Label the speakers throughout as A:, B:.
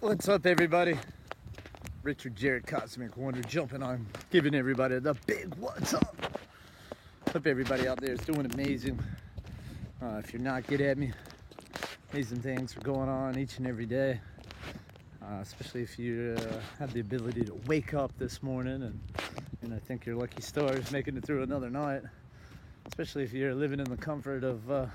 A: What's up, everybody? Richard Jarrett Cosmic Wonder jumping on, giving everybody the big what's up. Hope everybody out there is doing amazing. If you're not, get at me. Amazing things are going on each and every day, especially if you have the ability to wake up this morning and I think your lucky stars making it through another night, especially if you're living in the comfort of a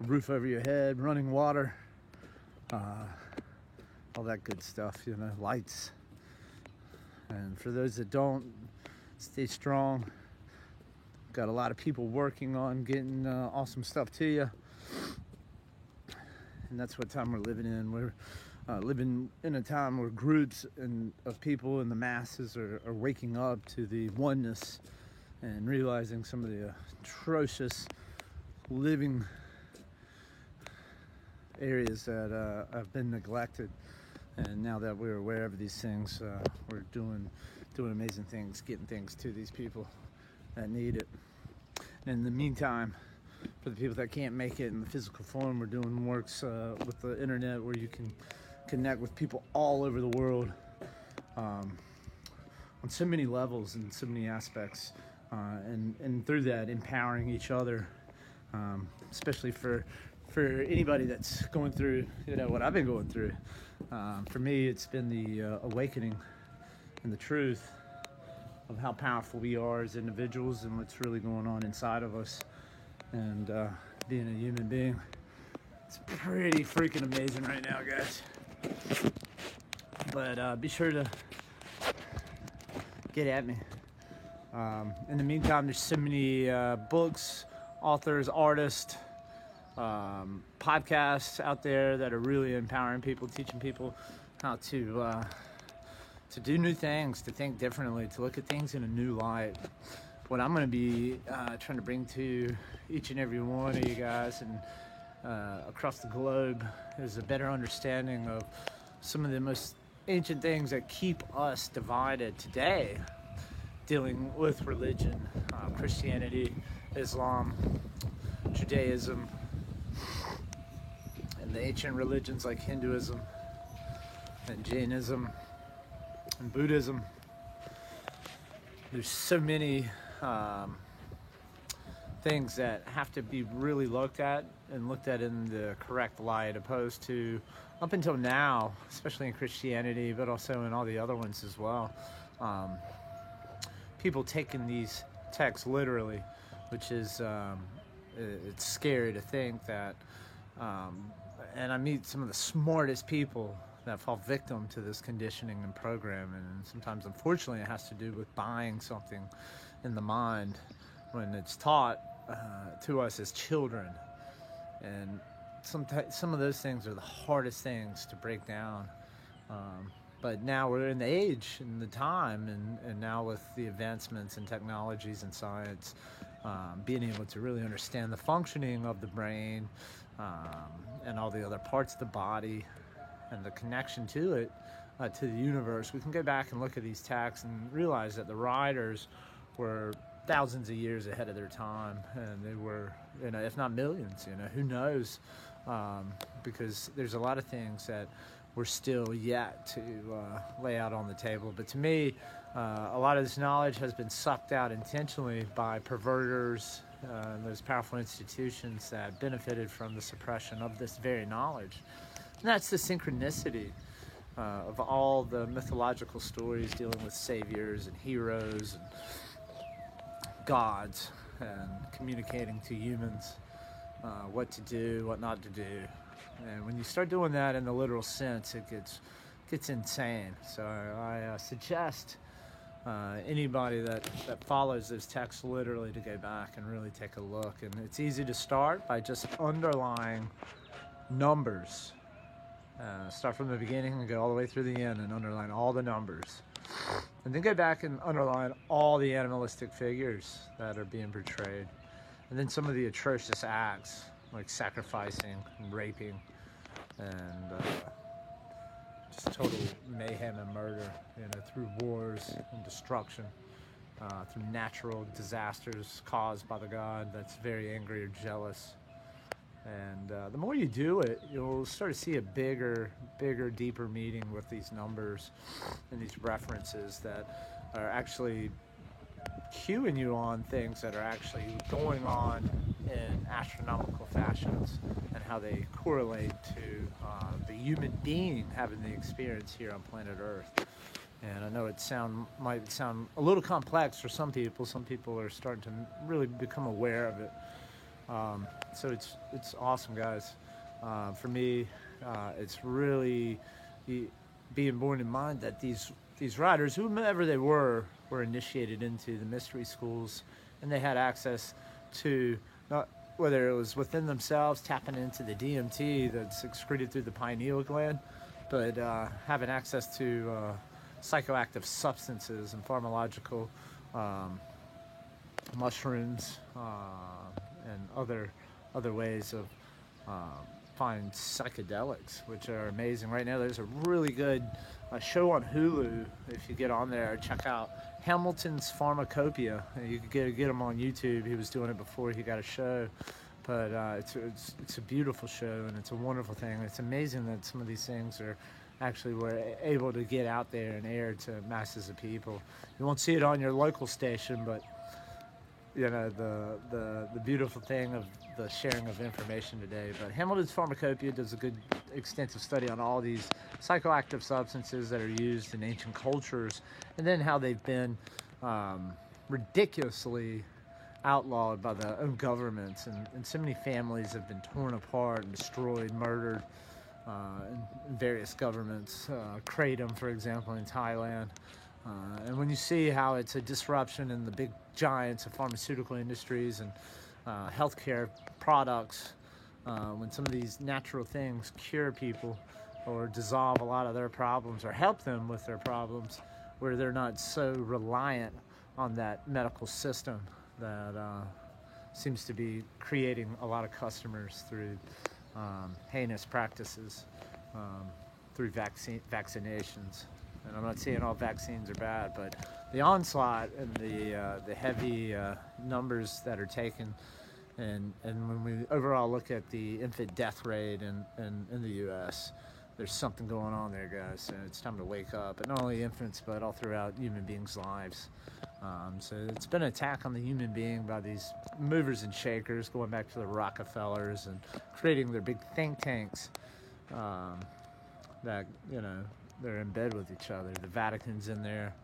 A: roof over your head, running water, all that good stuff, lights. And for those that don't, stay strong. Got a lot of people working on getting awesome stuff to you, and that's what time we're living in. We're living in a time where groups of people and the masses are waking up to the oneness and realizing some of the atrocious living areas that have been neglected. And now that we're aware of these things, we're doing amazing things, getting things to these people that need it. And in the meantime, for the people that can't make it in the physical form, we're doing works with the internet where you can connect with people all over the world on so many levels and so many aspects, and through that empowering each other, especially for anybody that's going through what I've been going through. For me, it's been the awakening and the truth of how powerful we are as individuals and what's really going on inside of us. And being a human being, it's pretty freaking amazing right now, guys. But be sure to get at me. In the meantime, there's so many books, authors, artists, podcasts out there that are really empowering people, teaching people how to do new things, to think differently, to look at things in a new light. What I'm going to be trying to bring to each and every one of you guys and across the globe is a better understanding of some of the most ancient things that keep us divided today, dealing with religion, Christianity, Islam, Judaism, and the ancient religions like Hinduism and Jainism and Buddhism. There's so many things that have to be really looked at in the correct light, opposed to up until now, especially in Christianity, but also in all the other ones as well. People taking these texts literally, which is it's scary to think that. And I meet some of the smartest people that fall victim to this conditioning and programming, and sometimes, unfortunately, it has to do with buying something in the mind when it's taught to us as children. And some of those things are the hardest things to break down. But now we're in the age and the time, and now with the advancements in technologies and science, being able to really understand the functioning of the brain and all the other parts of the body and the connection to it, to the universe, we can go back and look at these texts and realize that the writers were thousands of years ahead of their time, and they were, if not millions, who knows, because there's a lot of things that we're still yet to lay out on the table. But to me, a lot of this knowledge has been sucked out intentionally by perverters and those powerful institutions that benefited from the suppression of this very knowledge. And that's the synchronicity of all the mythological stories dealing with saviors and heroes and gods and communicating to humans what to do, what not to do. And when you start doing that in the literal sense, it gets insane. So I suggest anybody that follows those texts literally to go back and really take a look. And it's easy to start by just underlying numbers. Start from the beginning and go all the way through the end and underline all the numbers. And then go back and underline all the animalistic figures that are being portrayed. And then some of the atrocious acts, like sacrificing and raping and just total mayhem and murder, through wars and destruction, through natural disasters caused by the God that's very angry or jealous. And the more you do it, you'll start to see a bigger, deeper meaning with these numbers and these references that are actually cueing you on things that are actually going on in astronomical fashions, and how they correlate to the human being having the experience here on planet Earth. And I know it might sound a little complex for some people. Some people are starting to really become aware of it. So it's awesome, guys. For me, it's really being borne in mind that these riders, whomever they were initiated into the mystery schools, and they had access to, not whether it was within themselves tapping into the DMT that's excreted through the pineal gland, but having access to psychoactive substances and pharmacological mushrooms and other ways of find psychedelics, which are amazing. Right now there's a really good show on Hulu. If you get on there, check out Hamilton's Pharmacopoeia. You can get him on YouTube. He was doing it before he got a show, but it's a beautiful show, and it's a wonderful thing. It's amazing that some of these things are actually were able to get out there and air to masses of people. You won't see it on your local station, but you know, the beautiful thing of the sharing of information today. But Hamilton's Pharmacopoeia does a good extensive study on all these psychoactive substances that are used in ancient cultures, and then how they've been ridiculously outlawed by the own governments, and so many families have been torn apart and destroyed, murdered in various governments. Kratom, for example, in Thailand. And when you see how it's a disruption in the big giants of pharmaceutical industries and healthcare products, when some of these natural things cure people or dissolve a lot of their problems or help them with their problems, where they're not so reliant on that medical system that seems to be creating a lot of customers through heinous practices, through vaccinations. And I'm not saying all vaccines are bad, but the onslaught and the heavy numbers that are taken, and when we overall look at the infant death rate in the U.S., there's something going on there, guys. And it's time to wake up. And not only infants, but all throughout human beings' lives. So it's been an attack on the human being by these movers and shakers, going back to the Rockefellers and creating their big think tanks that, you know, they're in bed with each other. The Vatican's in there,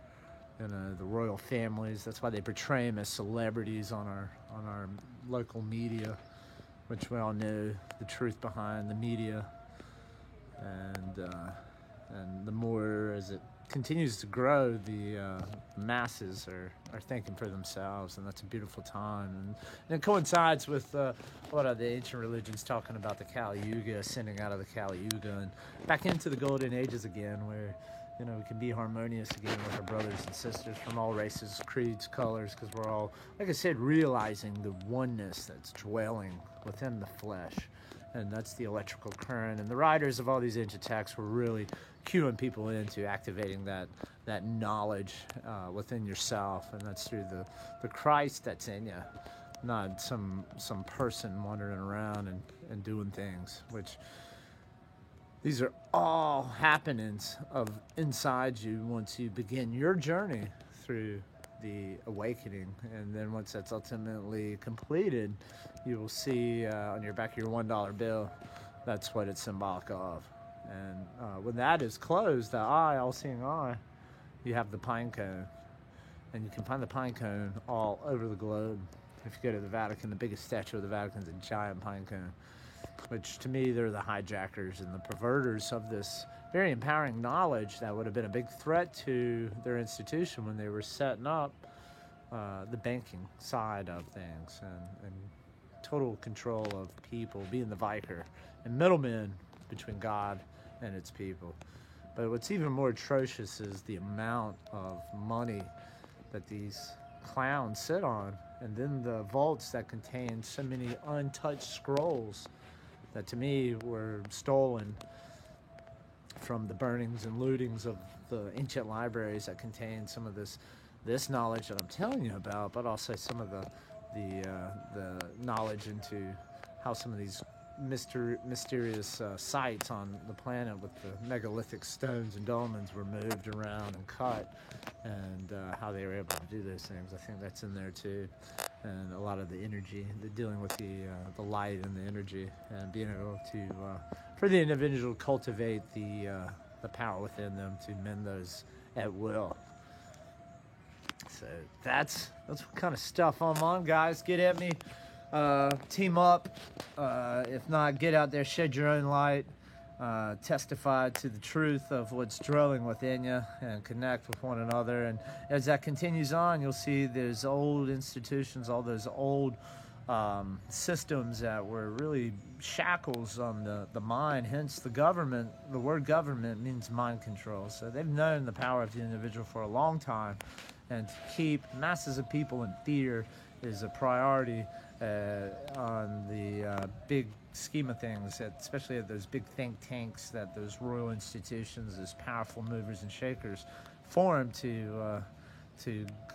A: you know, the royal families. That's why they portray them as celebrities on our local media, which we all know the truth behind the media. And the more as it continues to grow, the masses are thinking for themselves, and that's a beautiful time. And it coincides with a lot of the ancient religions talking about the Kali Yuga, ascending out of the Kali Yuga and back into the golden ages again, where, you know, we can be harmonious again with our brothers and sisters from all races, creeds, colors, because we're all, like I said, realizing the oneness that's dwelling within the flesh. And that's the electrical current. And the writers of all these ancient texts were really cueing people into activating that knowledge within yourself. And that's through the Christ that's in you, not some person wandering around and doing things, which these are all happenings of inside you once you begin your journey through the awakening. And then once that's ultimately completed, you will see on your back of your $1 bill, that's what it's symbolic of. And when that is closed, the eye, all-seeing eye, you have the pine cone. And you can find the pine cone all over the globe. If you go to the Vatican, the biggest statue of the Vatican is a giant pine cone, which to me, they're the hijackers and the perverters of this very empowering knowledge that would have been a big threat to their institution when they were setting up the banking side of things, and total control of people, being the vicar and middlemen between God and its people. But what's even more atrocious is the amount of money that these clowns sit on, and then the vaults that contain so many untouched scrolls that to me were stolen from the burnings and lootings of the ancient libraries that contain some of this knowledge that I'm telling you about, but also some of the knowledge into how some of these mysterious sites on the planet with the megalithic stones and dolmens were moved around and cut, and how they were able to do those things. I think that's in there too, and a lot of the energy, the dealing with the light and the energy, and being able to for the individual cultivate the power within them to mend those at will. So that's what kind of stuff I'm on, guys. Get at me. Team up. If not, get out there, shed your own light, testify to the truth of what's dwelling within you, and connect with one another. And as that continues on, you'll see there's old institutions, all those old systems that were really shackles on the mind. Hence the government. The word government means mind control. So they've known the power of the individual for a long time, and to keep masses of people in fear is a priority on the big scheme of things, especially at those big think tanks that those royal institutions, those powerful movers and shakers, form to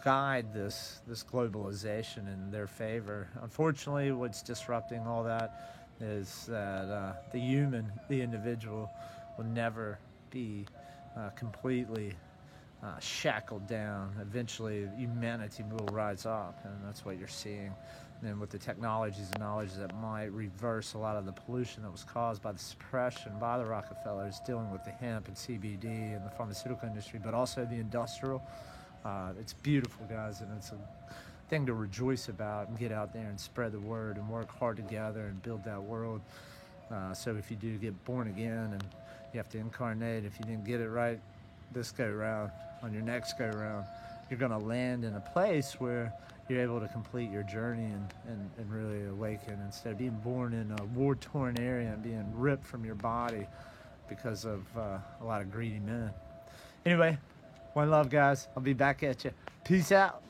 A: guide this globalization in their favor. Unfortunately, what's disrupting all that is that the individual, will never be completely shackled down. Eventually, humanity will rise up, and that's what you're seeing. And then with the technologies and knowledge that might reverse a lot of the pollution that was caused by the suppression by the Rockefellers, dealing with the hemp and CBD and the pharmaceutical industry, but also the industrial. It's beautiful, guys, and it's a thing to rejoice about, and get out there and spread the word and work hard together and build that world. So if you do get born again and you have to incarnate, if you didn't get it right this go round, on your next go round, you're going to land in a place where you're able to complete your journey and really awaken, instead of being born in a war-torn area and being ripped from your body because of a lot of greedy men. Anyway, one love, guys. I'll be back at you. Peace out.